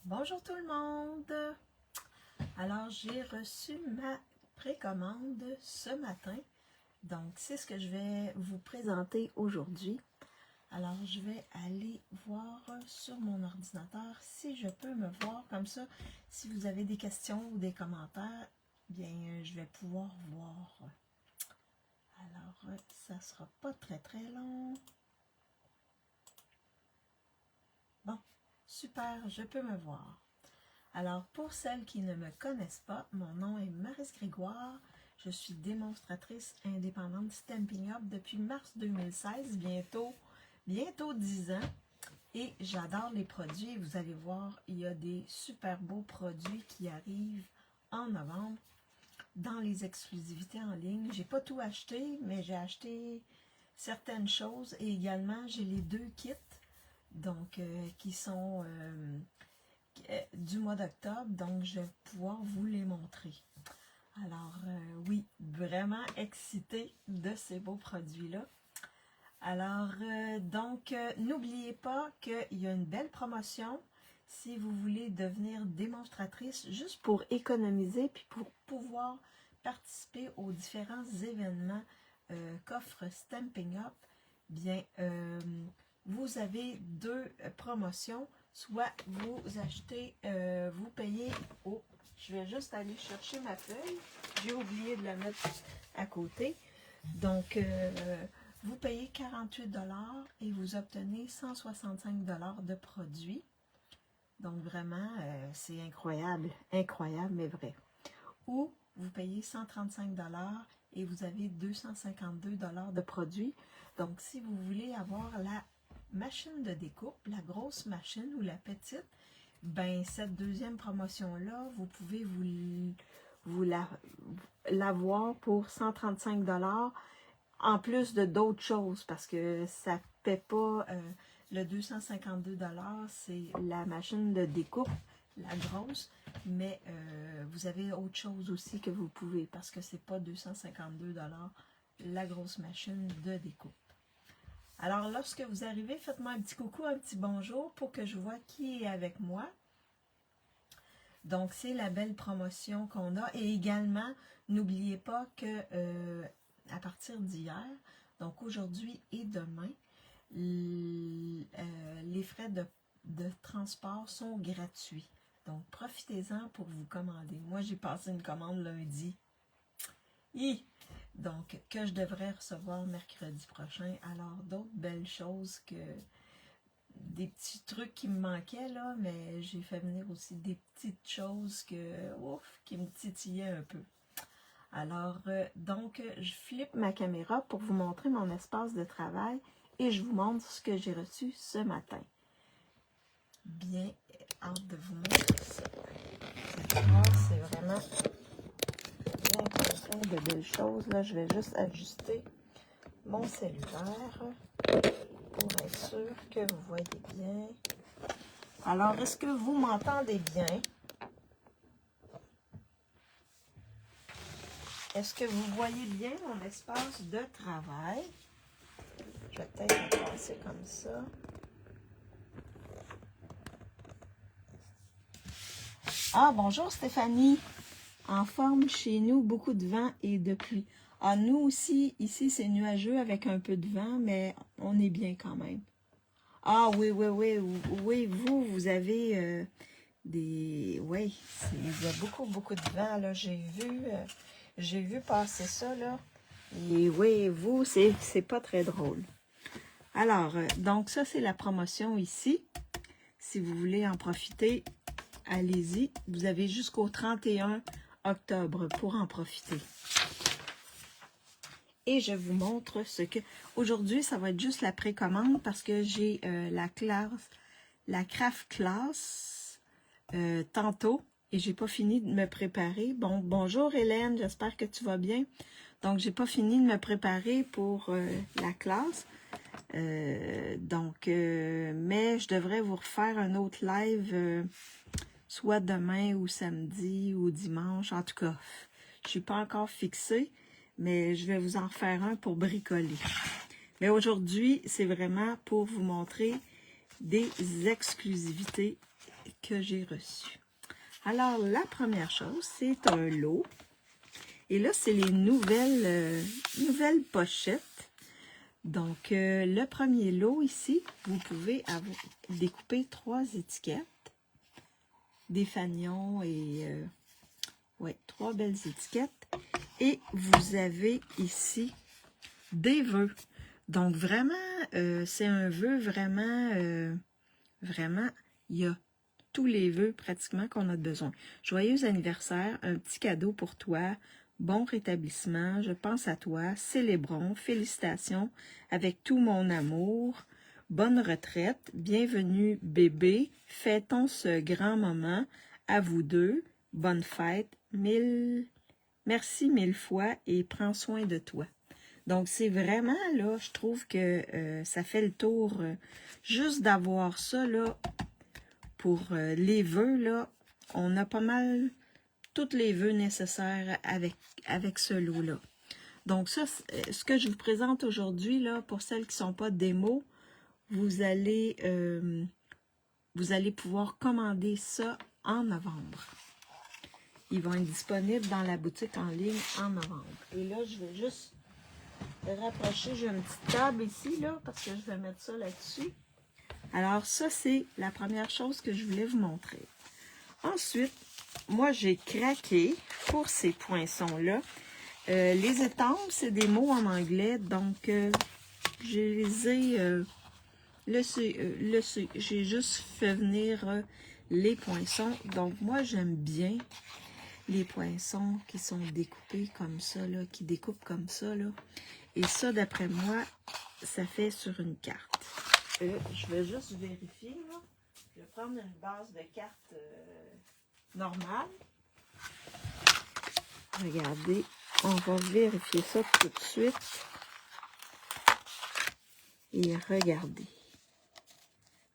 Bonjour tout le monde! Alors, j'ai reçu ma précommande ce matin. Donc, c'est ce que je vais vous présenter aujourd'hui. Alors, je vais aller voir sur mon ordinateur si je peux me voir comme ça. Si vous avez des questions ou des commentaires, bien, je vais pouvoir voir. Alors, ça sera pas très long. Bon, super, je peux me voir. Alors, pour celles qui ne me connaissent pas, mon nom est Maryse Grégoire. Je suis démonstratrice indépendante Stampin' Up depuis mars 2016, bientôt 10 ans. Et j'adore les produits. Vous allez voir, il y a des super beaux produits qui arrivent en novembre dans les exclusivités en ligne. J'ai pas tout acheté, mais j'ai acheté certaines choses. Et également, j'ai les 2 kits, donc qui sont... du mois d'octobre, donc je vais pouvoir vous les montrer. Alors oui, vraiment excitée de ces beaux produits-là. Alors n'oubliez pas qu'il y a une belle promotion si vous voulez devenir démonstratrice, juste pour économiser puis pour pouvoir participer aux différents événements qu'offre Stampin' Up. Bien, vous avez 2 promotions. Soit vous achetez, vous payez... Oh, je vais juste aller chercher ma feuille. J'ai oublié de la mettre à côté. Donc, vous payez 48 $ et vous obtenez 165 $ de produits. Donc, vraiment, c'est incroyable. Incroyable, mais vrai. Ou vous payez 135 $ et vous avez 252 $ de produits. Donc, si vous voulez avoir la machine de découpe, la grosse machine ou la petite, ben cette deuxième promotion-là, vous pouvez vous l'avoir pour 135 $ en plus de d'autres choses, parce que ça ne paie pas le 252 $, c'est la machine de découpe, la grosse, mais vous avez autre chose aussi que vous pouvez, parce que c'est pas 252 $ la grosse machine de découpe. Alors, lorsque vous arrivez, faites-moi un petit coucou, un petit bonjour pour que je vois qui est avec moi. Donc, c'est la belle promotion qu'on a. Et également, n'oubliez pas que à partir d'hier, donc aujourd'hui et demain, les frais de transport sont gratuits. Donc, profitez-en pour vous commander. Moi, j'ai passé une commande lundi. Donc, que je devrais recevoir mercredi prochain. Alors, d'autres belles choses que des petits trucs qui me manquaient, là, mais j'ai fait venir aussi des petites choses qui me titillaient un peu. Alors, donc, je flippe ma caméra pour vous montrer mon espace de travail et je vous montre ce que j'ai reçu ce matin. Bien, hâte de vous montrer ça. C'est vraiment... de belles choses. Là, je vais juste ajuster mon cellulaire pour être sûr que vous voyez bien. Alors, est-ce que vous m'entendez bien? Est-ce que vous voyez bien mon espace de travail? Je vais peut-être le passer comme ça. Ah, bonjour Stéphanie! En forme chez nous, beaucoup de vent et de pluie. Ah, nous aussi, ici, c'est nuageux avec un peu de vent, mais on est bien quand même. Ah, oui, vous avez des... Oui, il y a beaucoup de vent, là. J'ai vu passer ça, là. Et oui, vous, c'est pas très drôle. Alors, donc ça, c'est la promotion ici. Si vous voulez en profiter, allez-y. Vous avez jusqu'au 31 octobre pour en profiter. Et je vous montre ce que... Aujourd'hui, ça va être juste la précommande parce que j'ai la craft class tantôt et j'ai pas fini de me préparer. Bon, bonjour Hélène, j'espère que tu vas bien. Donc, j'ai pas fini de me préparer pour la classe. Mais je devrais vous refaire un autre live soit demain ou samedi ou dimanche. En tout cas, je suis pas encore fixée, mais je vais vous en faire un pour bricoler. Mais aujourd'hui, c'est vraiment pour vous montrer des exclusivités que j'ai reçus. Alors, la première chose, c'est un lot. Et là, c'est les nouvelles pochettes. Donc, le premier lot ici, vous pouvez découper 3 étiquettes. Des fanions et... ouais, 3 belles étiquettes. Et vous avez ici des vœux. Donc, vraiment, c'est un vœu vraiment, vraiment, il y a tous les vœux pratiquement qu'on a besoin. Joyeux anniversaire, un petit cadeau pour toi, bon rétablissement, je pense à toi, célébrons, félicitations, avec tout mon amour, bonne retraite, bienvenue bébé, fêtons ce grand moment, à vous deux, bonne fête, merci 1000 fois et prends soin de toi. Donc, c'est vraiment, là, je trouve que ça fait le tour, juste d'avoir ça, là, pour les vœux, là, on a pas mal tous les vœux nécessaires avec ce lot-là. Donc, ça, ce que je vous présente aujourd'hui, là, pour celles qui ne sont pas démo, vous allez pouvoir commander ça en novembre. Ils vont être disponibles dans la boutique en ligne en novembre. Et là, je vais juste rapprocher, j'ai une petite table ici, là, parce que je vais mettre ça là-dessus. Alors, ça, c'est la première chose que je voulais vous montrer. Ensuite, moi, j'ai craqué pour ces poinçons-là. Les étampes, c'est des mots en anglais, donc je les ai j'ai juste fait venir les poinçons. Donc, moi, j'aime bien les poinçons qui sont découpés comme ça, là, qui découpent comme ça, là. Et ça, d'après moi, ça fait sur une carte. Je vais juste vérifier, là. Je vais prendre une base de carte normale. Regardez, on va vérifier ça tout de suite. Et regardez.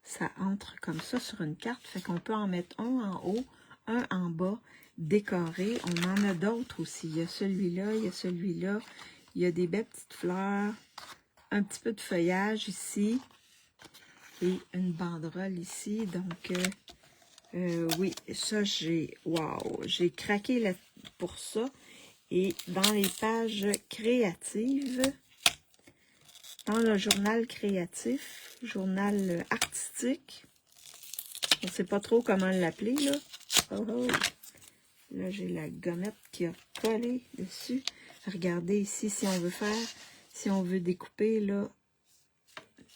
Ça entre comme ça sur une carte. Fait qu'on peut en mettre un en haut, un en bas, décoré. On en a d'autres aussi. Il y a celui-là, il y a celui-là. Il y a des belles petites fleurs. Un petit peu de feuillage ici. Et une banderole ici. Donc, oui, ça, j'ai craqué là pour ça. Et dans les pages créatives, dans le journal créatif, journal artistique, on ne sait pas trop comment l'appeler, là. Oh, oh. Là, j'ai la gommette qui a collé dessus. Regardez ici, si on veut découper, là,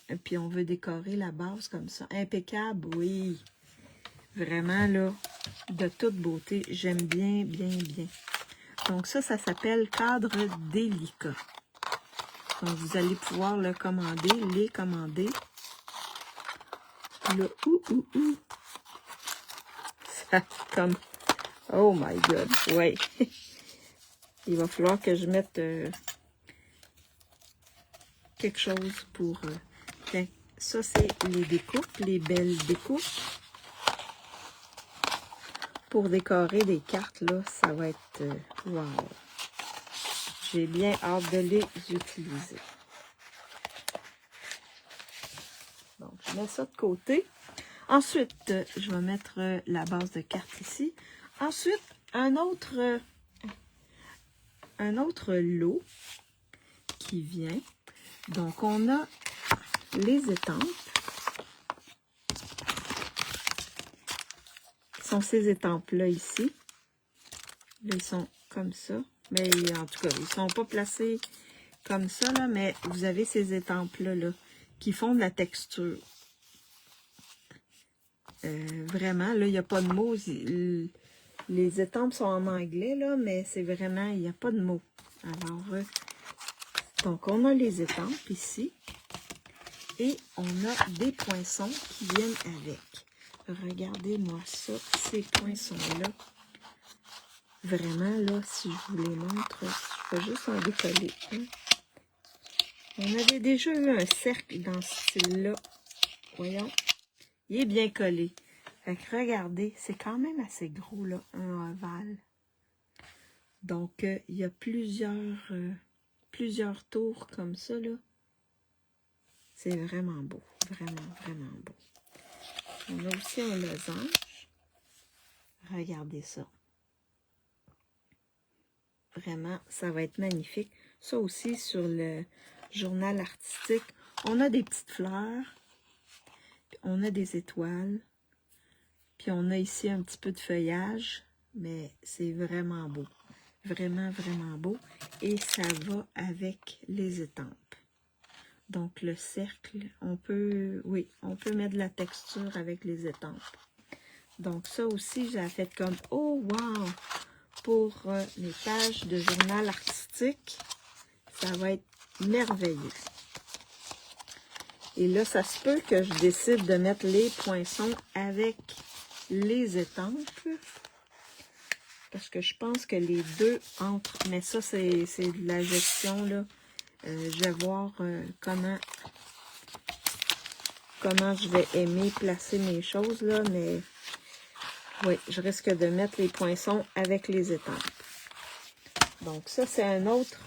et puis on veut décorer la base comme ça. Impeccable, oui. Vraiment, là, de toute beauté. J'aime bien, bien, bien. Donc ça s'appelle cadre délicat. Donc vous allez pouvoir les commander. Le ça comme, oh my god, ouais. Il va falloir que je mette quelque chose pour... ça, c'est les découpes, les belles découpes. Pour décorer des cartes, là, ça va être... wow! J'ai bien hâte de les utiliser. Donc, je mets ça de côté. Ensuite, je vais mettre la base de cartes ici. Ensuite, un autre lot qui vient. Donc, on a les étampes. Ce sont ces étampes-là ici. Là, ils sont comme ça. Mais en tout cas, ils ne sont pas placés comme ça, là, mais vous avez ces étampes-là là, qui font de la texture. Vraiment, là, il n'y a pas de mots. Les étampes sont en anglais, là, mais c'est vraiment, il n'y a pas de mots. Alors, donc, on a les étampes ici. Et on a des poinçons qui viennent avec. Regardez-moi ça, ces poinçons-là. Vraiment, là, si je vous les montre, je vais juste en décoller un. On avait déjà eu un cercle dans ce style-là. Voyons. Il est bien collé. Fait que regardez, c'est quand même assez gros, là, un ovale. Donc, il y a plusieurs tours comme ça, là. C'est vraiment beau. Vraiment, vraiment beau. On a aussi un losange. Regardez ça. Vraiment, ça va être magnifique. Ça aussi, sur le journal artistique, on a des petites fleurs, puis on a des étoiles, puis on a ici un petit peu de feuillage, mais c'est vraiment beau. Vraiment, vraiment beau. Et ça va avec les étampes. Donc, le cercle, on peut, oui, on peut mettre de la texture avec les étampes. Donc, ça aussi, j'ai fait comme, oh, wow! Pour mes pages de journal artistique, ça va être merveilleux. Et là, ça se peut que je décide de mettre les poinçons avec les étampes. Parce que je pense que les deux entrent. Mais ça, c'est de la gestion, là. Je vais voir comment je vais aimer placer mes choses, là. Mais oui, je risque de mettre les poinçons avec les étampes. Donc ça, c'est un autre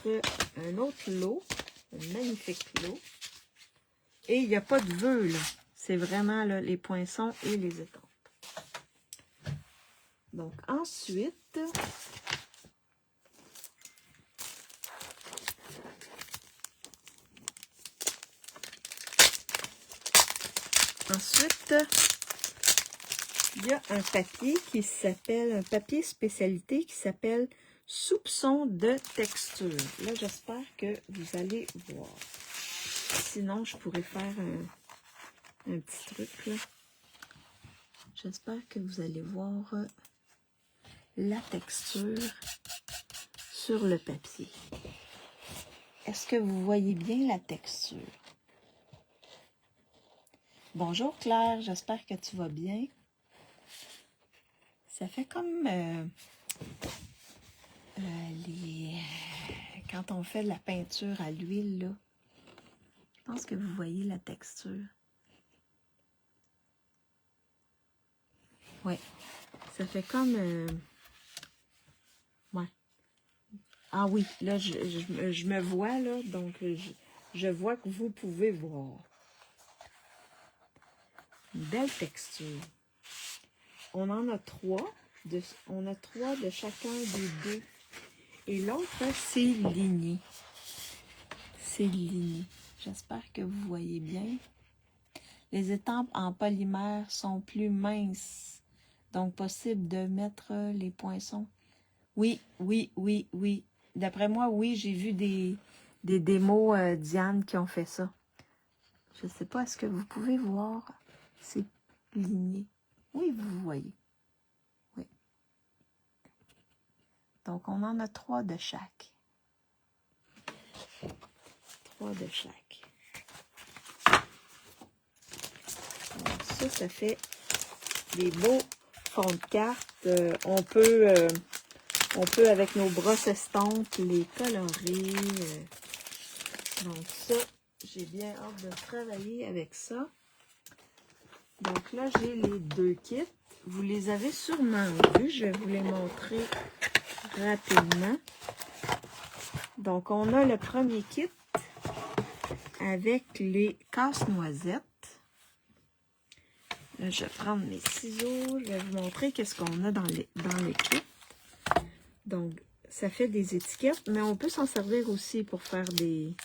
lot. Un magnifique lot. Et il n'y a pas de vœux, là. C'est vraiment là, les poinçons et les étampes. Donc ensuite, il y a un papier qui s'appelle, un papier spécialité qui s'appelle Soupçon de texture. Là, j'espère que vous allez voir. Sinon, je pourrais faire un petit truc, là. J'espère que vous allez voir la texture sur le papier. Est-ce que vous voyez bien la texture? Bonjour Claire, j'espère que tu vas bien. Ça fait comme quand on fait de la peinture à l'huile, là. Je pense que vous voyez la texture. Oui, ça fait comme... ouais. Ah oui, là, je me vois, là, donc je vois que vous pouvez voir. Une belle texture. On en a trois. On a trois de chacun des deux. Et l'autre, c'est ligné. C'est ligné. J'espère que vous voyez bien. Les étampes en polymère sont plus minces. Donc, possible de mettre les poinçons. Oui. D'après moi, oui, j'ai vu des démos Diane qui ont fait ça. Je ne sais pas, est-ce que vous pouvez voir? C'est ligné. Oui, vous voyez. Oui. Donc, on en a trois de chaque. Trois de chaque. Donc, ça fait des beaux fonds de cartes. On peut, avec nos brosses estampes, les colorer. Donc, ça, j'ai bien hâte de travailler avec ça. Donc là, j'ai les deux kits. Vous les avez sûrement vus. Je vais vous les montrer rapidement. Donc, on a le premier kit avec les casse-noisettes. Là, je vais prendre mes ciseaux. Je vais vous montrer qu'est-ce qu'on a dans les kits. Donc, ça fait des étiquettes, mais on peut s'en servir aussi pour faire des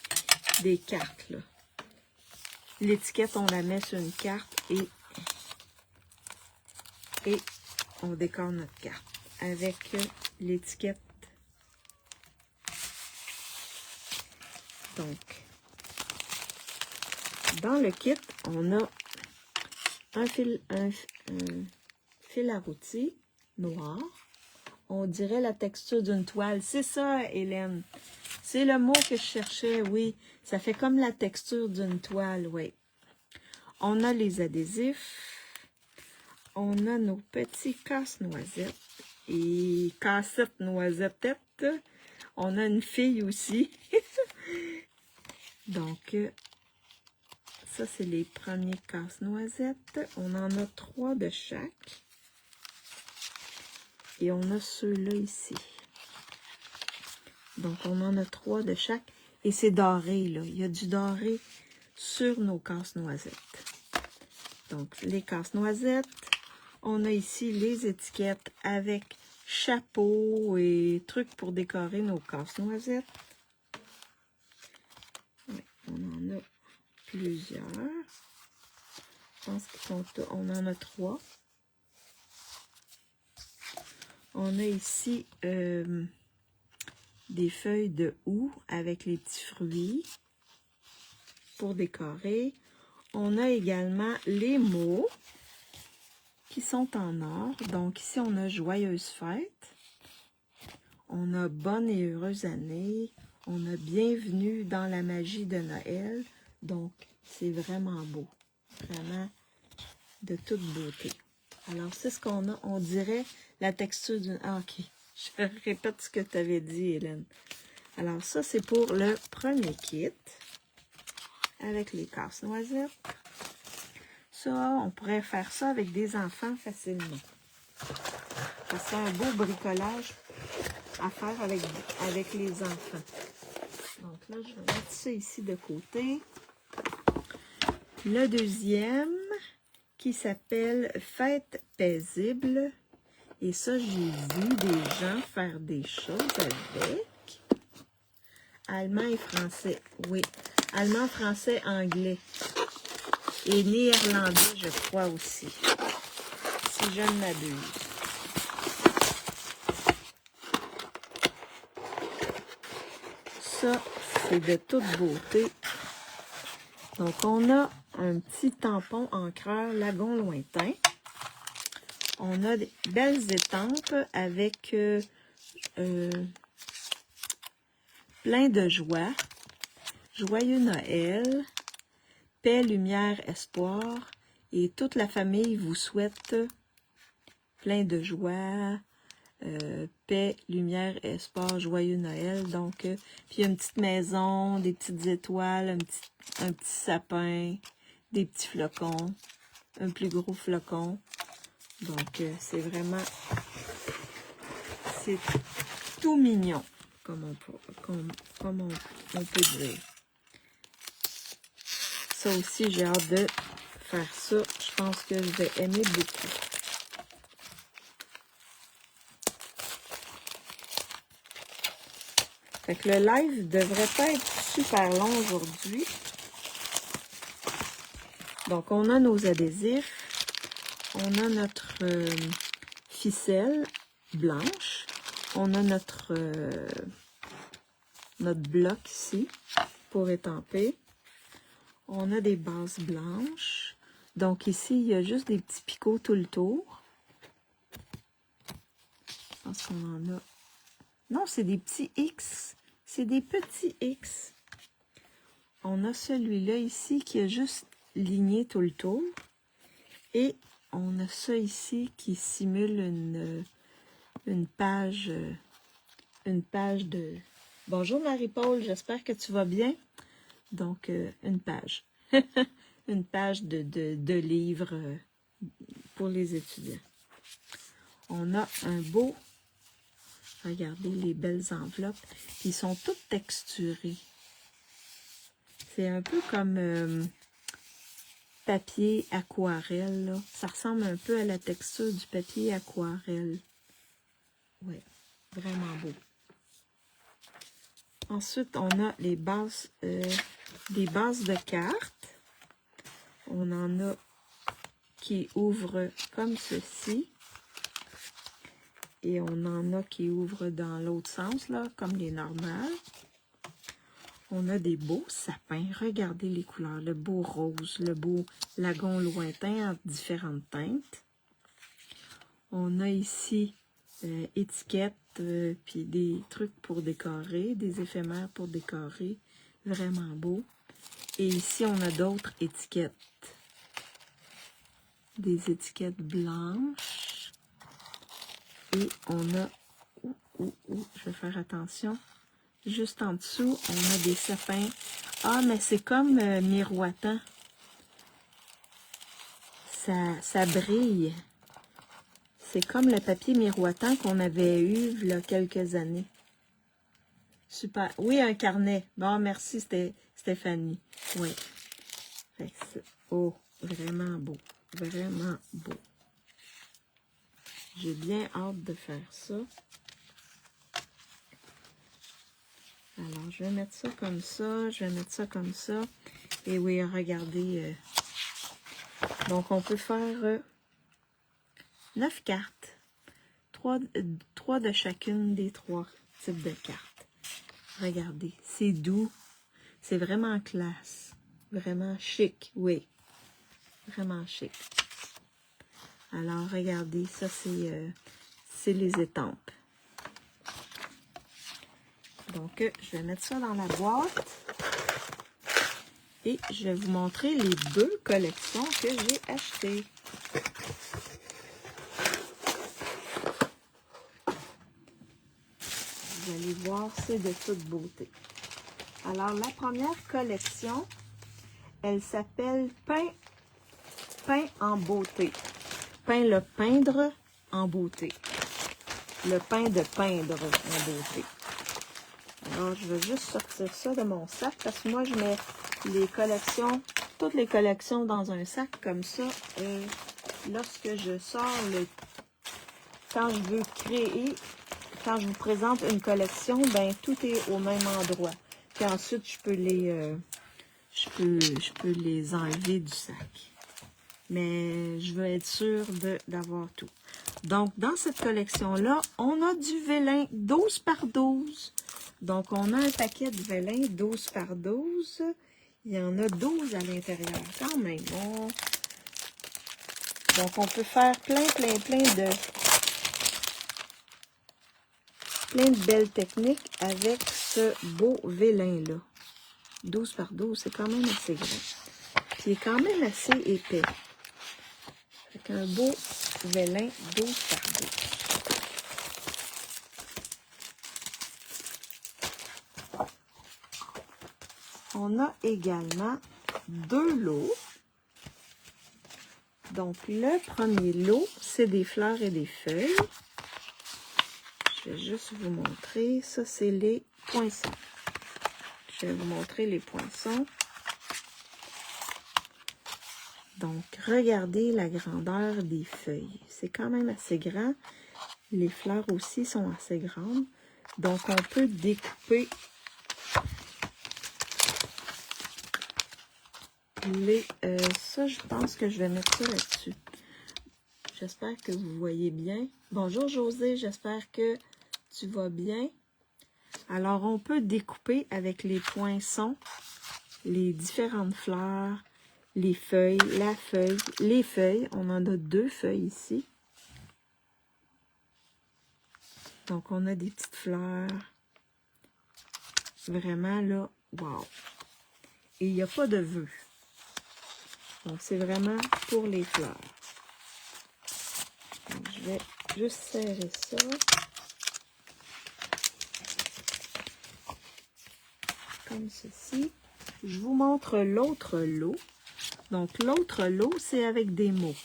cartes, là. L'étiquette, on la met sur une carte et on décore notre carte avec l'étiquette. Donc, dans le kit, on a un fil à rôti noir. On dirait la texture d'une toile. C'est ça, Hélène. C'est le mot que je cherchais, oui. Ça fait comme la texture d'une toile, oui. On a les adhésifs. On a nos petits casse-noisettes et cassettes noisettes. On a une fille aussi. Donc, ça, c'est les premiers casse-noisettes. On en a 3 de chaque. Et on a ceux-là ici. Donc, on en a 3 de chaque. Et c'est doré, là. Il y a du doré sur nos casse-noisettes. Donc, les casse-noisettes. On a ici les étiquettes avec chapeau et trucs pour décorer nos casse-noisettes. Ouais, on en a plusieurs. Je pense qu'on en a 3. On a ici des feuilles de houx avec les petits fruits pour décorer. On a également les mots qui sont en or. Donc ici, on a Joyeuse fête. On a Bonne et heureuse année. On a Bienvenue dans la magie de Noël. Donc, c'est vraiment beau. Vraiment de toute beauté. Alors, c'est ce qu'on a. On dirait la texture d'une... Ah, ok. Je répète ce que tu avais dit, Hélène. Alors, ça, c'est pour le premier kit. Avec les casse-noisettes. Ça, on pourrait faire ça avec des enfants facilement. C'est un beau bricolage à faire avec les enfants. Donc là, je vais mettre ça ici de côté. Le deuxième, qui s'appelle Fête paisible. Et ça, j'ai vu des gens faire des choses avec. Allemand et français, oui. Allemand, français, anglais. Et néerlandais, je crois aussi. Si je ne m'abuse. Ça, c'est de toute beauté. Donc, on a un petit tampon encreur Lagon lointain. On a des belles étampes avec plein de joie. Joyeux Noël, paix, lumière, espoir. Et toute la famille vous souhaite plein de joie, paix, lumière, espoir, joyeux Noël. Donc, puis il y a une petite maison, des petites étoiles, un petit sapin, des petits flocons, un plus gros flocon. Donc, c'est vraiment, c'est tout mignon, comme on peut dire. Ça aussi, j'ai hâte de faire ça. Je pense que je vais aimer beaucoup. Fait que le live devrait pas être super long aujourd'hui. Donc, on a nos adhésifs. On a notre ficelle blanche. On a notre bloc ici pour étamper. On a des bases blanches. Donc ici, il y a juste des petits picots tout le tour. Je pense qu'on en a. Non, c'est des petits X. C'est des petits X. On a celui-là ici qui a juste ligné tout le tour. Et on a ça ici qui simule une page de... Bonjour Marie-Paul, j'espère que tu vas bien. Donc, une page. Une page de livres pour les étudiants. On a un beau... Regardez les belles enveloppes. Ils sont toutes texturées. C'est un peu comme papier aquarelle. Là. Ça ressemble un peu à la texture du papier aquarelle. Oui, vraiment beau. Ensuite, on a les bases, des bases de cartes. On en a qui ouvrent comme ceci. Et on en a qui ouvrent dans l'autre sens, là, comme les normales. On a des beaux sapins. Regardez les couleurs. Le beau rose, le beau lagon lointain en différentes teintes. On a ici étiquettes, puis des trucs pour décorer, des éphémères pour décorer. Vraiment beau. Et ici, on a d'autres étiquettes. Des étiquettes blanches. Et on a... je vais faire attention. Juste en dessous, on a des sapins. Ah, mais c'est comme miroitant. Ça brille. C'est comme le papier miroitant qu'on avait eu il y a quelques années. Super. Oui, un carnet. Bon, merci Stéphanie. Oui. Oh, vraiment beau. Vraiment beau. J'ai bien hâte de faire ça. Alors, je vais mettre ça comme ça. Je vais mettre ça comme ça. Et oui, regardez. Donc, on peut faire 9 cartes. 3 de chacune des 3 types de cartes. Regardez, c'est doux. C'est vraiment classe. Vraiment chic, oui. Vraiment chic. Alors, regardez, ça, c'est les étampes. Donc, je vais mettre ça dans la boîte. Et je vais vous montrer les 2 collections que j'ai achetées. Vous allez voir, c'est de toute beauté. Alors, la première collection, elle s'appelle Peint en beauté. Le peindre en beauté. Le pain de peindre en beauté. Alors, je vais juste sortir ça de mon sac parce que moi, je mets les collections, toutes les collections dans un sac comme ça. Lorsque je sors quand je veux créer, quand je vous présente une collection, ben tout est au même endroit. Puis ensuite, je peux les enlever du sac. Mais je veux être sûre d'avoir tout. Donc, dans cette collection-là, on a du vélin 12 par 12. Donc, on a un paquet de vélin 12 par 12. Il y en a 12 à l'intérieur, quand même. Donc, on peut faire plein de belles techniques avec ce beau vélin-là. 12 par 12, c'est quand même assez grand. Puis, il est quand même assez épais. Avec un beau vélin 12 par 12. On a également 2 lots. Donc, le premier lot, c'est des fleurs et des feuilles. Je vais juste vous montrer. Ça, c'est les poinçons. Je vais vous montrer les poinçons. Donc, regardez la grandeur des feuilles. C'est quand même assez grand. Les fleurs aussi sont assez grandes. Donc, on peut découper ça, je pense que je vais mettre ça là-dessus. J'espère que vous voyez bien. Bonjour José, j'espère que tu vas bien. Alors, on peut découper avec les poinçons les différentes fleurs, les feuilles, la feuille, les feuilles. On en a 2 feuilles ici. Donc, on a des petites fleurs. Vraiment, là, wow! Et il n'y a pas de vœux. Donc, c'est vraiment pour les fleurs. Donc, je vais juste serrer ça. Comme ceci. Je vous montre l'autre lot. Donc, l'autre lot, c'est avec des mots.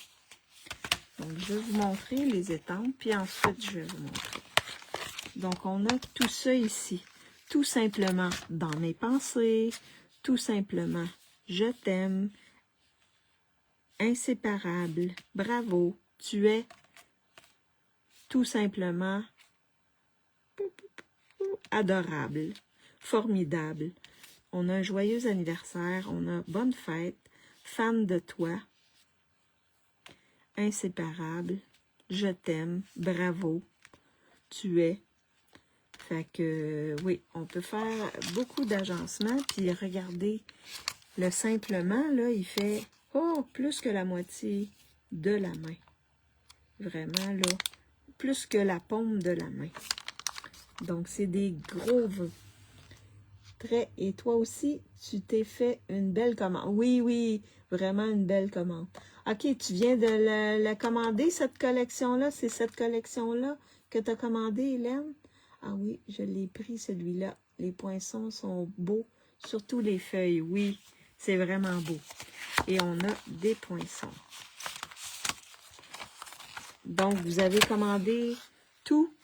Donc, je vais vous montrer les étampes, puis ensuite, je vais vous montrer. Donc, on a tout ça ici. Tout simplement, dans mes pensées, tout simplement, je t'aime, inséparable, bravo, tu es, tout simplement, adorable, formidable. On a un joyeux anniversaire, on a bonne fête, fan de toi, inséparable, je t'aime, bravo, tu es. Fait que, oui, on peut faire beaucoup d'agencements, puis regardez, le simplement, là, il fait, plus que la moitié de la main. Vraiment, là, plus que la paume de la main. Donc, c'est des gros vœux. Et toi aussi, tu t'es fait une belle commande. Oui, vraiment une belle commande. OK, tu viens de la commander, cette collection-là? C'est cette collection-là que tu as commandé, Hélène? Ah oui, je l'ai pris, celui-là. Les poinçons sont beaux, surtout les feuilles. Oui, c'est vraiment beau. Et on a des poinçons. Donc, vous avez commandé tout.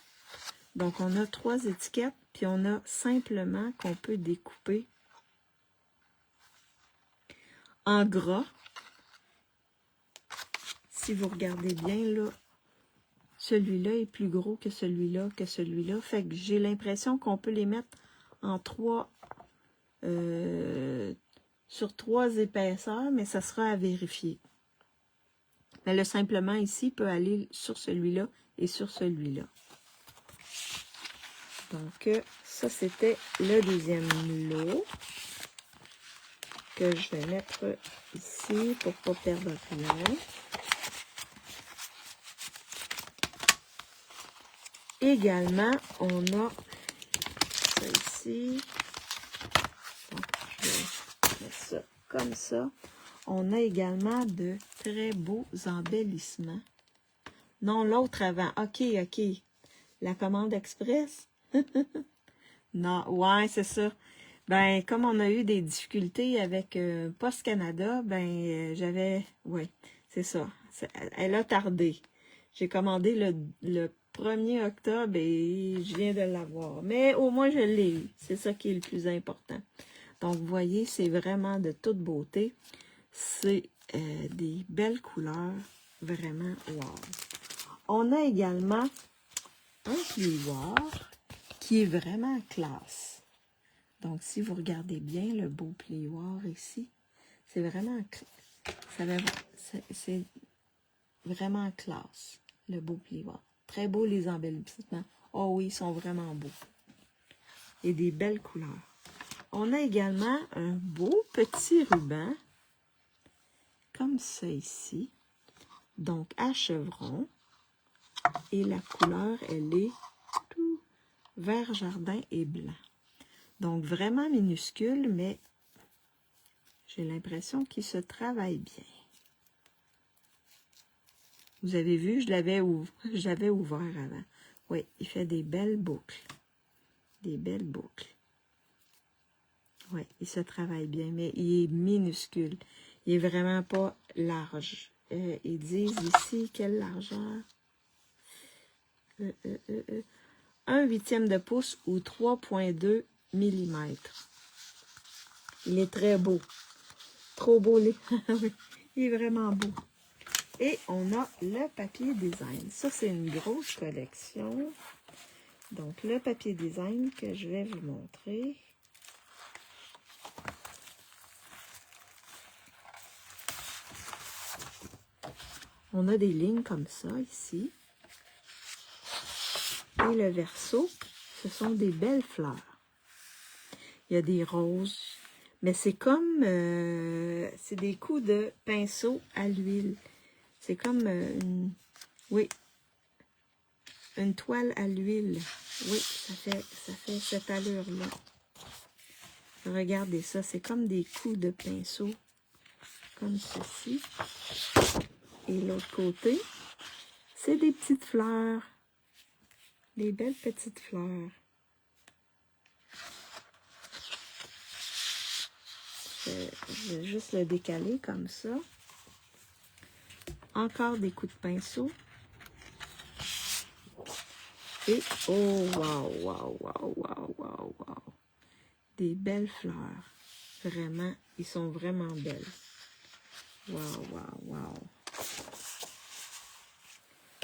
Donc, on a 3 étiquettes, puis on a simplement qu'on peut découper en gras. Si vous regardez bien, là, celui-là est plus gros que celui-là, Fait que j'ai l'impression qu'on peut les mettre en sur 3 épaisseurs, mais ça sera à vérifier. Mais le simplement ici peut aller sur celui-là et sur celui-là. Donc, ça, c'était le deuxième lot que je vais mettre ici pour ne pas perdre rien. Également, on a ça ici. Donc, je vais mettre ça comme ça. On a également de très beaux embellissements. Non, l'autre avant. OK. La commande express. Non, ouais, c'est ça. Ben, comme on a eu des difficultés avec Post Canada, ben, oui, c'est ça. Elle a tardé. J'ai commandé le 1er octobre et je viens de l'avoir. Mais au moins, je l'ai eu. C'est ça qui est le plus important. Donc, vous voyez, c'est vraiment de toute beauté. C'est des belles couleurs. Vraiment, wow. On a également un plioir qui est vraiment classe. Donc, si vous regardez bien le beau plioir ici, c'est vraiment classe, le beau plioir. Très beau les embellissements. Oh oui, ils sont vraiment beaux. Et des belles couleurs. On a également un beau petit ruban, comme ça ici. Donc, à chevron. Et la couleur, elle est tout vert jardin et blanc. Donc, vraiment minuscule, mais j'ai l'impression qu'il se travaille bien. Vous avez vu, j'avais ouvert avant. Oui, il fait des belles boucles. Des belles boucles. Oui, il se travaille bien, mais il est minuscule. Il est vraiment pas large. Ils disent ici, quelle largeur? 1/8 de pouce ou 3,2 mm. Il est très beau. Trop beau. Il est vraiment beau. Et on a le papier design. Ça, c'est une grosse collection. Donc, le papier design que je vais vous montrer. On a des lignes comme ça, ici. Et le verso, ce sont des belles fleurs. Il y a des roses. Mais c'est comme... c'est des coups de pinceau à l'huile. C'est comme une toile à l'huile. Oui, ça fait cette allure-là. Regardez ça, c'est comme des coups de pinceau, comme ceci. Et l'autre côté, c'est des petites fleurs. Des belles petites fleurs. Je vais juste le décaler comme ça. Encore des coups de pinceau. Et, oh, wow. Des belles fleurs. Vraiment, ils sont vraiment belles. Wow.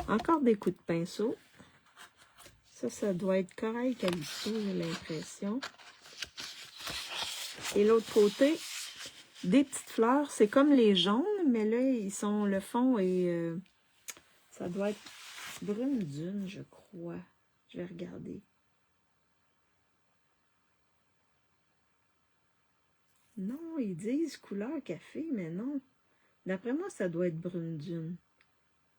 Encore des coups de pinceau. Ça doit être corail calypso, j'ai l'impression. Et l'autre côté, des petites fleurs. C'est comme les jaunes, mais là, le fond et ça doit être brune dune, je crois. Je vais regarder. Non, ils disent couleur café, mais non. D'après moi, ça doit être brune dune.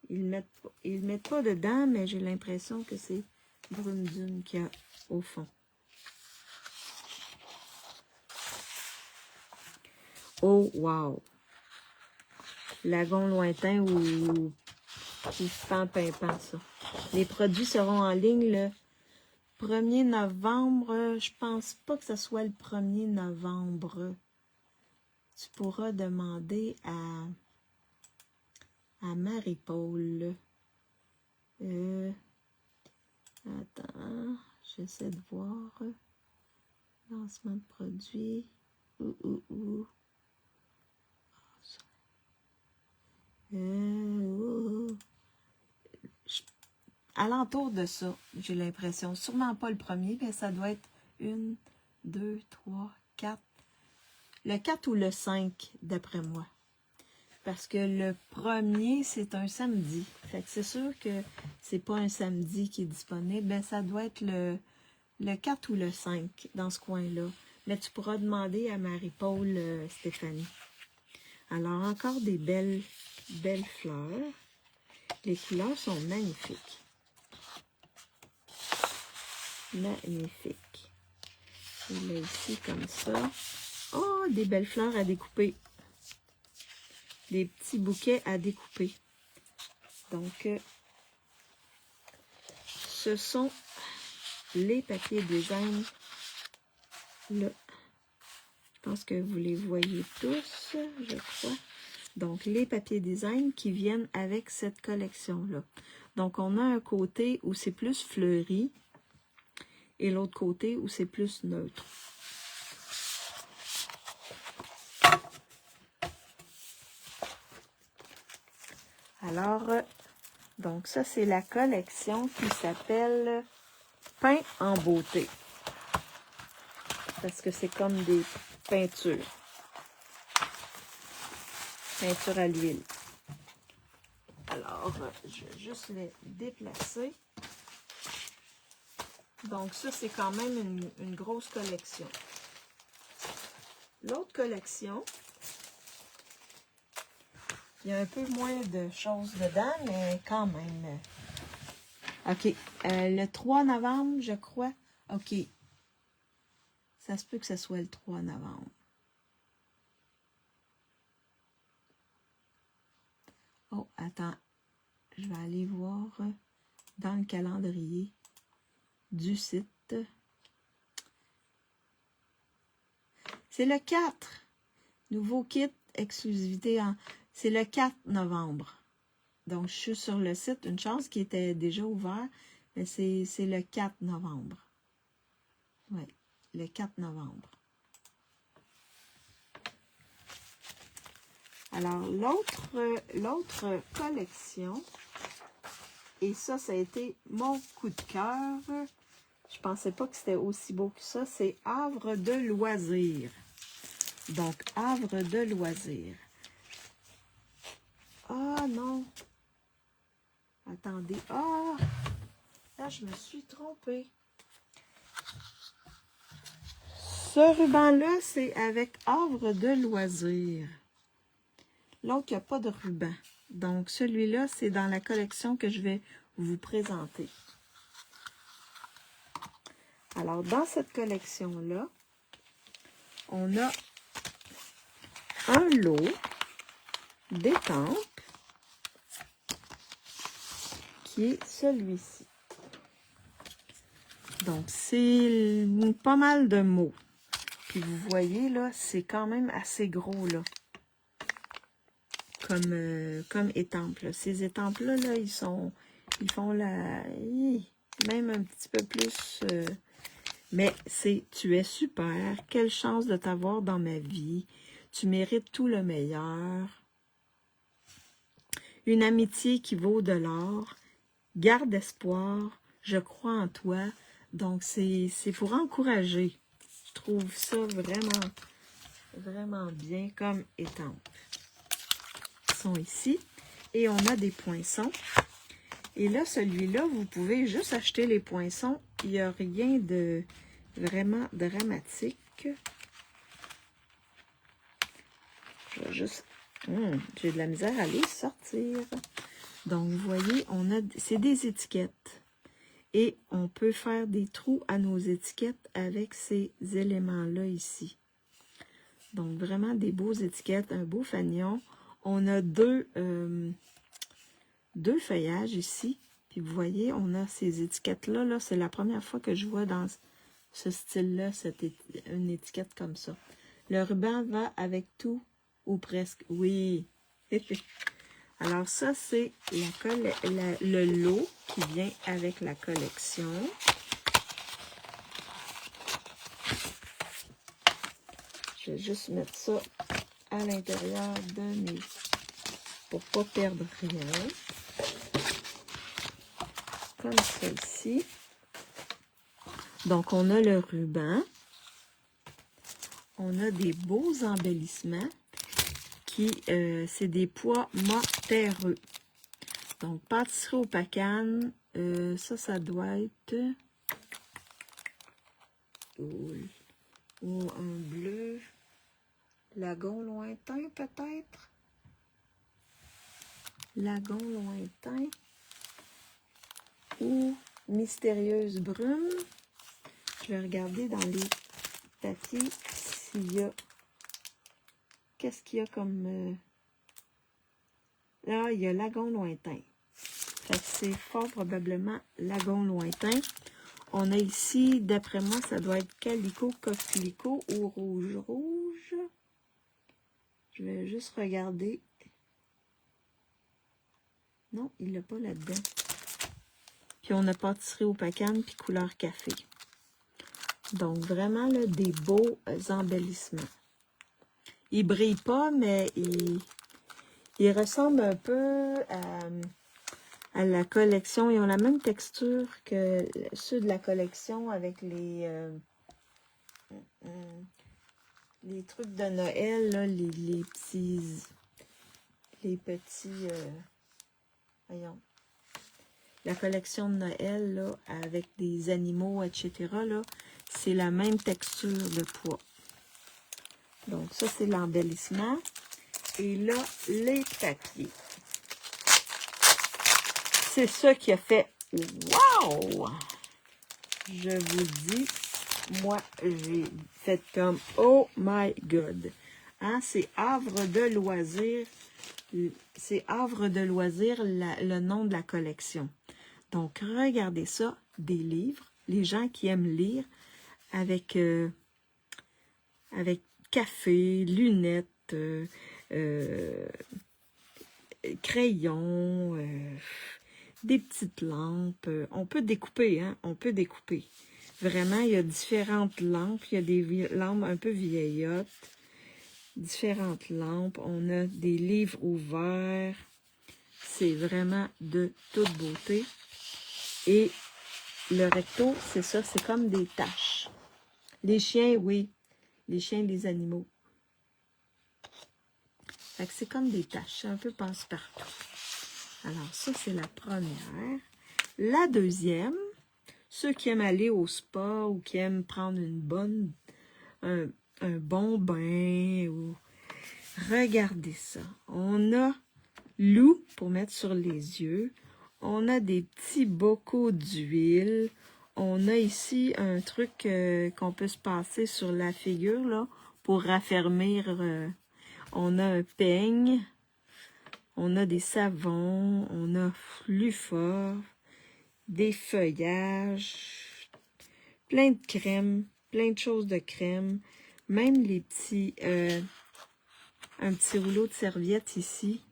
Ils le mettent pas dedans, mais j'ai l'impression que c'est brune dune qu'il y a au fond. Oh, wow! Lagon lointain ou pimpant, ça. Les produits seront en ligne le 1er novembre. Je pense pas que ce soit le 1er novembre. Tu pourras demander à Marie-Paul. Attends, j'essaie de voir. Lancement de produit. alentour de ça, j'ai l'impression. Sûrement pas le premier, mais ça doit être 1, 2, 3, 4. Le 4 ou le 5, d'après moi. Parce que le premier, c'est un samedi. Fait que c'est sûr que c'est pas un samedi qui est disponible. Ben, ça doit être le 4 ou le 5 dans ce coin-là. Mais tu pourras demander à Marie-Paul Stéphanie. Alors, encore des belles fleurs. Les couleurs sont magnifiques. Magnifiques. Et là, ici, comme ça. Oh, des belles fleurs à découper. Des petits bouquets à découper. Donc, ce sont les papiers design. Là, je pense que vous les voyez tous, je crois. Donc, les papiers design qui viennent avec cette collection-là. Donc, on a un côté où c'est plus fleuri et l'autre côté où c'est plus neutre. Alors, donc ça, c'est la collection qui s'appelle Peint en beauté. Parce que c'est comme des peintures. Peinture à l'huile. Alors, je vais juste les déplacer. Donc, ça, c'est quand même une grosse collection. L'autre collection, il y a un peu moins de choses dedans, mais quand même. OK. Le 3 novembre, je crois. OK. Ça se peut que ce soit le 3 novembre. Oh, attends. Je vais aller voir dans le calendrier du site. C'est le 4. Nouveau kit, exclusivité en... C'est le 4 novembre. Donc, je suis sur le site. Une chance qui était déjà ouvert, mais c'est le 4 novembre. Oui, le 4 novembre. Alors, l'autre collection, et ça a été mon coup de cœur. Je pensais pas que c'était aussi beau que ça. C'est Havre de loisirs. Donc, Havre de loisirs. Ah non! Attendez. Ah! Là, je me suis trompée. Ce ruban-là, c'est avec Havre de loisirs. L'autre, il n'y a pas de ruban. Donc, celui-là, c'est dans la collection que je vais vous présenter. Alors, dans cette collection-là, on a un lot d'étampes qui est celui-ci. Donc, c'est pas mal de mots. Puis, vous voyez, là, c'est quand même assez gros, là. Comme étampes, là. Ces étampes-là, là, ils font même un petit peu plus... mais tu es super. Quelle chance de t'avoir dans ma vie. Tu mérites tout le meilleur. Une amitié qui vaut de l'or. Garde espoir. Je crois en toi. Donc, c'est pour encourager. Je trouve ça vraiment, vraiment bien comme étampes. Ils sont ici. Et on a des poinçons. Et là, celui-là, vous pouvez juste acheter les poinçons. Il n'y a rien de vraiment dramatique. Je vais juste... j'ai de la misère à les sortir. Donc, vous voyez, c'est des étiquettes. Et on peut faire des trous à nos étiquettes avec ces éléments-là ici. Donc, vraiment des beaux étiquettes, un beau fanion. On a deux feuillages ici. Puis vous voyez, on a ces étiquettes-là. Là, c'est la première fois que je vois dans ce style-là une étiquette comme ça. Le ruban va avec tout ou presque. Oui. Alors ça, c'est le lot qui vient avec la collection. Je vais juste mettre ça à l'intérieur de mes... pour ne pas perdre rien. comme ça ici. Donc, on a le ruban. On a des beaux embellissements qui, c'est des pois terreux. Donc, pâtisserie au pacane, ça doit être ou un bleu lagon lointain peut-être. Lagon lointain ou mystérieuse brume. Je vais regarder dans les papiers s'il y a... Qu'est-ce qu'il y a comme... Là, il y a lagon lointain. Fait que c'est fort probablement lagon lointain. On a ici, d'après moi, ça doit être calico, coquelicot ou rouge. Rouge. Je vais juste regarder. Non, il l'a pas là-dedans. Puis on a pâtisserie au pacane, puis couleur café. Donc vraiment, là, des beaux embellissements. Il brille pas, mais il ressemble un peu à la collection. Ils ont la même texture que ceux de la collection avec les trucs de Noël, là, les petits voyons, la collection de Noël, là, avec des animaux, etc., là, c'est la même texture de pois. Donc, ça, c'est l'embellissement. Et là, les papiers. C'est ça qui a fait « Wow! » Je vous dis, moi, j'ai fait comme « Oh my God! » Hein, c'est Havre de loisirs. C'est Havre de loisirs, le nom de la collection. Donc, regardez ça, des livres. Les gens qui aiment lire avec café, lunettes, crayons, des petites lampes. On peut découper, hein? On peut découper. Vraiment, il y a différentes lampes. Il y a des lampes un peu vieillottes. Différentes lampes. On a des livres ouverts. C'est vraiment de toute beauté. Et le recto, c'est ça, c'est comme des taches. Les chiens, oui. Les chiens, les animaux. Fait que c'est comme des taches. C'est un peu passe-partout. Alors, ça, c'est la première. La deuxième, ceux qui aiment aller au spa ou qui aiment prendre un bon bain. Regardez ça. On a loup pour mettre sur les yeux. On a des petits bocaux d'huile. On a ici un truc qu'on peut se passer sur la figure là pour raffermir. On a un peigne. On a des savons. On a Fluffort. Des feuillages. Plein de crèmes. Plein de choses de crème. Même les petits... un petit rouleau de serviette ici.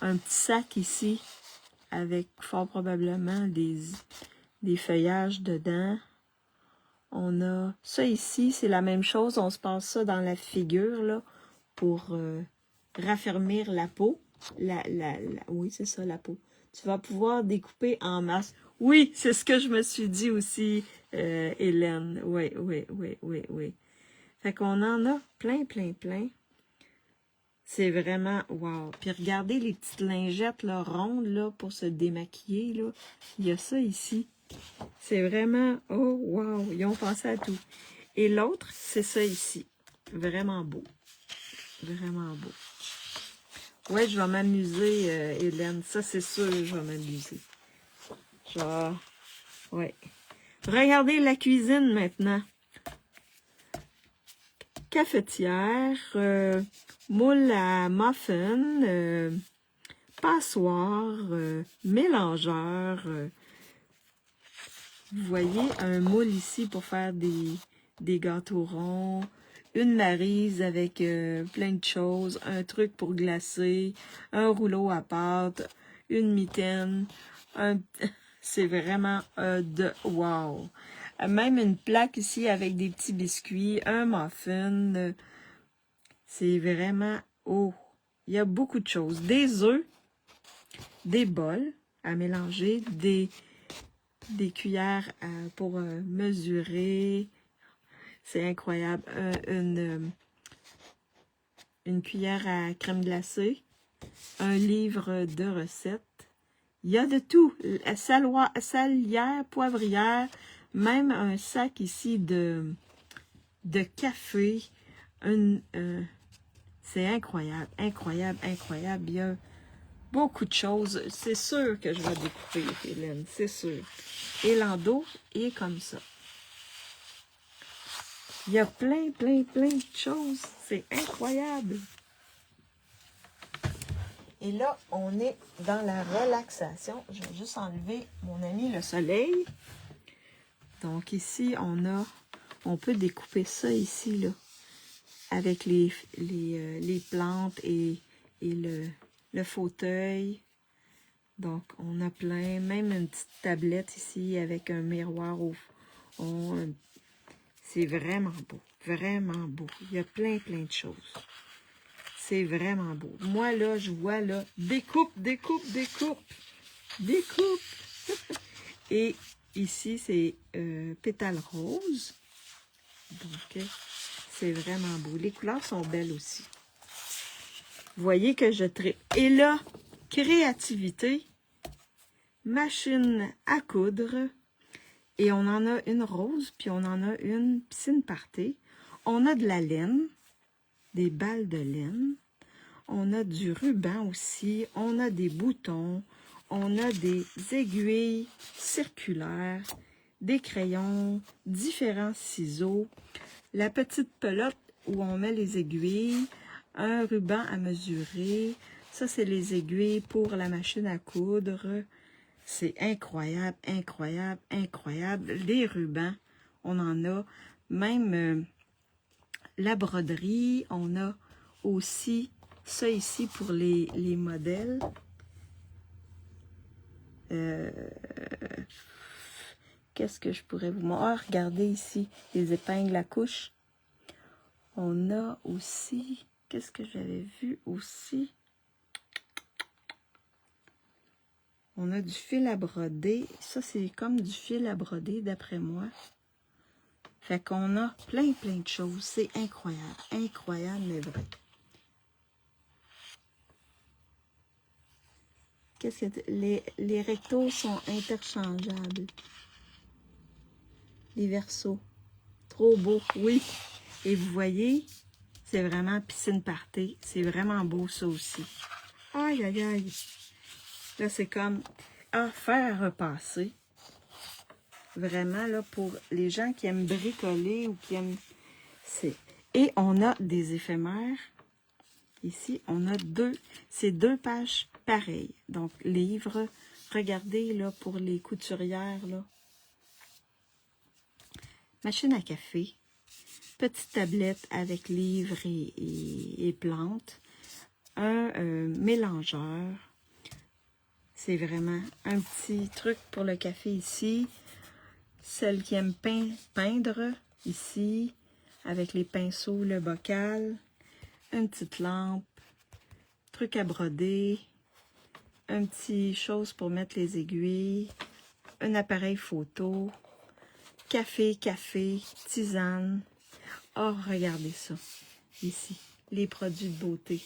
Un petit sac ici. Avec fort probablement des feuillages dedans. On a ça ici, c'est la même chose. On se passe ça dans la figure là pour raffermir la peau. Oui, c'est ça, la peau. Tu vas pouvoir découper en masse. Oui, c'est ce que je me suis dit aussi, Hélène. Oui. Fait qu'on en a plein. C'est vraiment wow. Puis regardez les petites lingettes là, rondes là, pour se démaquiller. Là. Il y a ça ici. C'est vraiment, oh wow, ils ont pensé à tout. Et l'autre, c'est ça ici. Vraiment beau. Vraiment beau. Ouais, je vais m'amuser, Hélène. Ça, c'est sûr, je vais m'amuser. Ouais. Regardez la cuisine maintenant. Cafetière, moule à muffins, passoire, mélangeur. Vous voyez un moule ici pour faire des gâteaux ronds, une maryse avec plein de choses, un truc pour glacer, un rouleau à pâte, une mitaine. C'est vraiment de wow. Même une plaque ici avec des petits biscuits, un muffin. C'est vraiment, oh, il y a beaucoup de choses. Des œufs, des bols à mélanger, des des cuillères pour mesurer. C'est incroyable. Une cuillère à crème glacée. Un livre de recettes. Il y a de tout. Salière, poivrière, même un sac ici de café. C'est incroyable, incroyable, incroyable. Il y a beaucoup de choses. C'est sûr que je vais découper, Hélène, c'est sûr. Et l'endos est comme ça. Il y a plein de choses. C'est incroyable. Et là, on est dans la relaxation. Je vais juste enlever mon ami le soleil. Donc ici, on peut découper ça ici, là, avec les plantes et le fauteuil. Donc, on a plein, même une petite tablette ici avec un miroir au fond. C'est vraiment beau, vraiment beau. Il y a plein de choses. C'est vraiment beau. Moi, là, je vois, là, découpe. Et ici, c'est pétales roses. Donc, c'est vraiment beau. Les couleurs sont belles aussi. Vous voyez que je tripe. Et là, créativité, machine à coudre. Et on en a une rose, puis on en a une piscine party. On a de la laine, des balles de laine. On a du ruban aussi. On a des boutons. On a des aiguilles circulaires, des crayons, différents ciseaux, la petite pelote où on met les aiguilles, un ruban à mesurer. Ça, c'est les aiguilles pour la machine à coudre. C'est incroyable, incroyable, incroyable. Les rubans, on en a. Même la broderie, on a aussi ça ici pour les modèles. Qu'est-ce que je pourrais vous montrer? Ah, regardez ici, les épingles à couche. On a aussi, qu'est-ce que j'avais vu aussi? On a du fil à broder. Ça, c'est comme du fil à broder, d'après moi. Fait qu'on a plein de choses. C'est incroyable. Incroyable, mais vrai. Qu'est-ce que les rectos sont interchangeables. Les versos. Trop beau, oui. Et vous voyez, c'est vraiment piscine party. C'est vraiment beau, ça aussi. Aïe, aïe, aïe. Là, c'est comme à faire repasser. Vraiment, là, pour les gens qui aiment bricoler ou qui aiment... Et on a des éphémères. Ici, on a c'est 2 pages pareilles. Donc, livre. Regardez, là, pour les couturières, là. Machine à café. Petite tablette avec livres et plantes. Un mélangeur. C'est vraiment un petit truc pour le café ici. Celle qui aime peindre, ici, avec les pinceaux, le bocal, une petite lampe, truc à broder, un petit chose pour mettre les aiguilles, un appareil photo, café, tisane. Oh, regardez ça, ici, les produits de beauté.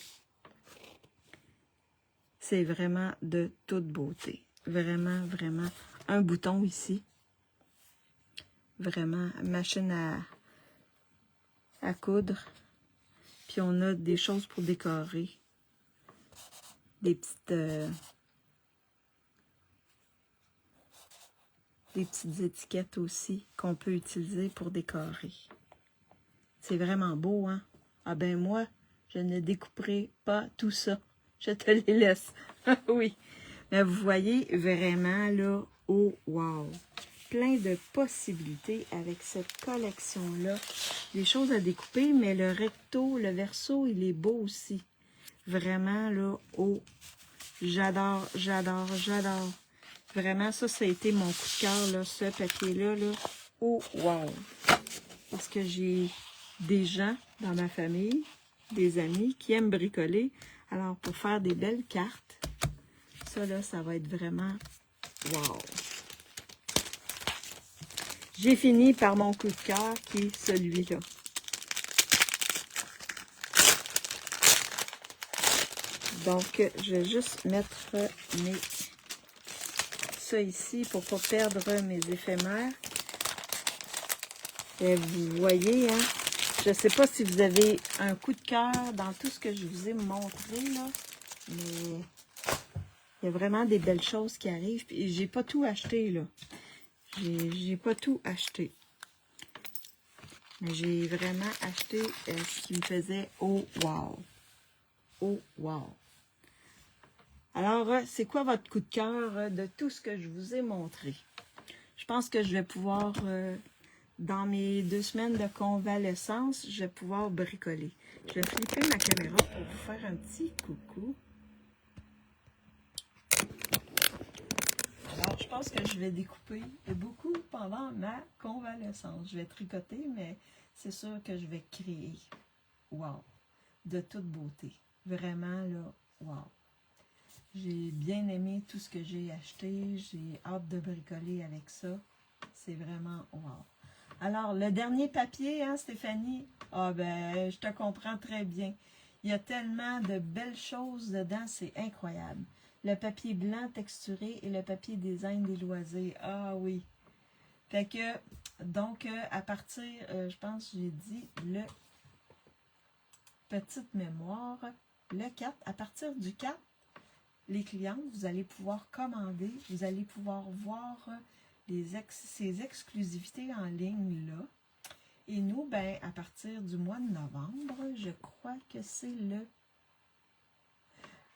C'est vraiment de toute beauté. Vraiment, vraiment. Un bouton ici. Vraiment, machine à coudre. Puis on a des choses pour décorer. Des petites étiquettes aussi qu'on peut utiliser pour décorer. C'est vraiment beau, hein? Ah ben moi, je ne découperai pas tout ça. Je te les laisse. Oui. Mais vous voyez vraiment là, oh wow! Plein de possibilités avec cette collection-là. Des choses à découper, mais le recto, le verso, il est beau aussi. Vraiment, là, oh, j'adore. Vraiment, ça a été mon coup de cœur, là, ce papier-là, là. Oh, wow! Parce que j'ai des gens dans ma famille, des amis qui aiment bricoler. Alors, pour faire des belles cartes, ça, là, ça va être vraiment wow! j'ai fini par mon coup de cœur qui est celui-là. Donc, je vais juste mettre ça ici pour ne pas perdre mes éphémères. Et vous voyez, hein, je ne sais pas si vous avez un coup de cœur dans tout ce que je vous ai montré, là, mais il y a vraiment des belles choses qui arrivent. Et j'ai pas tout acheté, là. J'ai pas tout acheté. Mais j'ai vraiment acheté ce qui me faisait oh wow. Oh wow. Alors, c'est quoi votre coup de cœur de tout ce que je vous ai montré? Je pense que je vais pouvoir, dans mes 2 semaines de convalescence, je vais pouvoir bricoler. Je vais flipper ma caméra pour vous faire un petit coucou. Alors, je pense que je vais découper beaucoup pendant ma convalescence. Je vais tricoter, mais c'est sûr que je vais créer. Wow! De toute beauté. Vraiment, là, wow! J'ai bien aimé tout ce que j'ai acheté. J'ai hâte de bricoler avec ça. C'est vraiment wow! Alors, le dernier papier, hein, Stéphanie? Ah ben, je te comprends très bien. Il y a tellement de belles choses dedans, c'est incroyable. Le papier blanc texturé et le papier design des loisirs. Ah oui. Fait que, donc, à partir, je pense, j'ai dit le petite mémoire, le 4. À partir du 4, les clientes, vous allez pouvoir commander, vous allez pouvoir voir ces exclusivités en ligne là. Et nous, ben, à partir du mois de novembre, je crois que c'est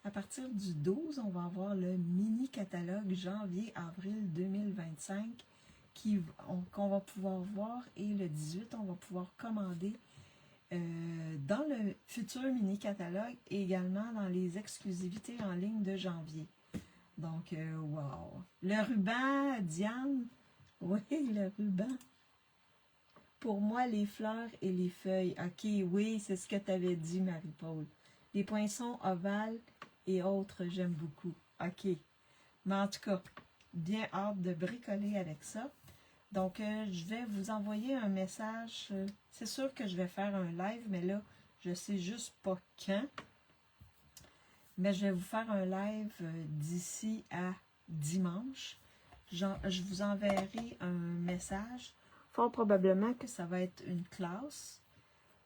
à partir du 12, on va avoir le mini catalogue janvier-avril 2025 qu'on va pouvoir voir. Et le 18, on va pouvoir commander dans le futur mini catalogue et également dans les exclusivités en ligne de janvier. Donc, wow! Le ruban, Diane, oui, le ruban. Pour moi, les fleurs et les feuilles. OK, oui, c'est ce que tu avais dit, Marie-Paul. Les poinçons ovales et autres, j'aime beaucoup. OK. Mais en tout cas, bien hâte de bricoler avec ça. Donc, je vais vous envoyer un message. C'est sûr que je vais faire un live, mais là, je ne sais juste pas quand. Mais je vais vous faire un live d'ici à dimanche. Je vous enverrai un message. Fort probablement que ça va être une classe.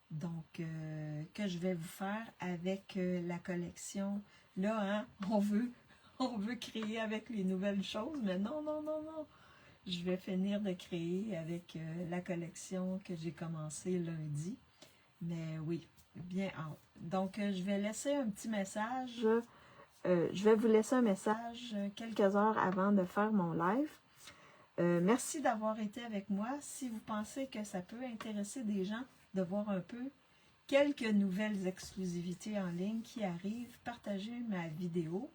Donc, que je vais vous faire avec la collection. Là, hein, on veut créer avec les nouvelles choses, mais non, non, non, non. Je vais finir de créer avec la collection que j'ai commencé lundi. Mais oui, bien hâte. Donc, je vais laisser un petit message. Je vais vous laisser un message quelques heures avant de faire mon live. Merci d'avoir été avec moi. Si vous pensez que ça peut intéresser des gens de voir un peu quelques nouvelles exclusivités en ligne qui arrivent, partagez ma vidéo.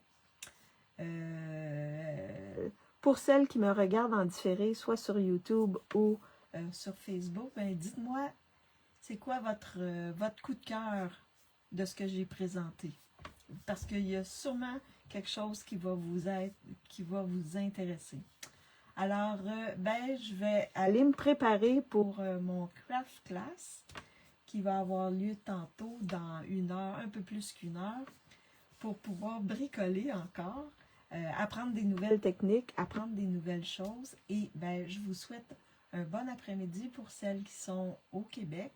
Pour celles qui me regardent en différé, soit sur YouTube ou sur Facebook, ben dites-moi, c'est quoi votre coup de cœur de ce que j'ai présenté? Parce qu'il y a sûrement quelque chose qui va vous intéresser. Alors, ben, je vais aller me préparer pour mon craft class qui va avoir lieu tantôt dans 1 heure, un peu plus qu'1 heure, pour pouvoir bricoler encore, apprendre des nouvelles techniques, apprendre des nouvelles choses. Et ben, je vous souhaite un bon après-midi pour celles qui sont au Québec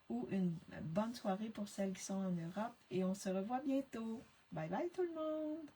ou une bonne soirée pour celles qui sont en Europe. Et on se revoit bientôt. Bye bye tout le monde!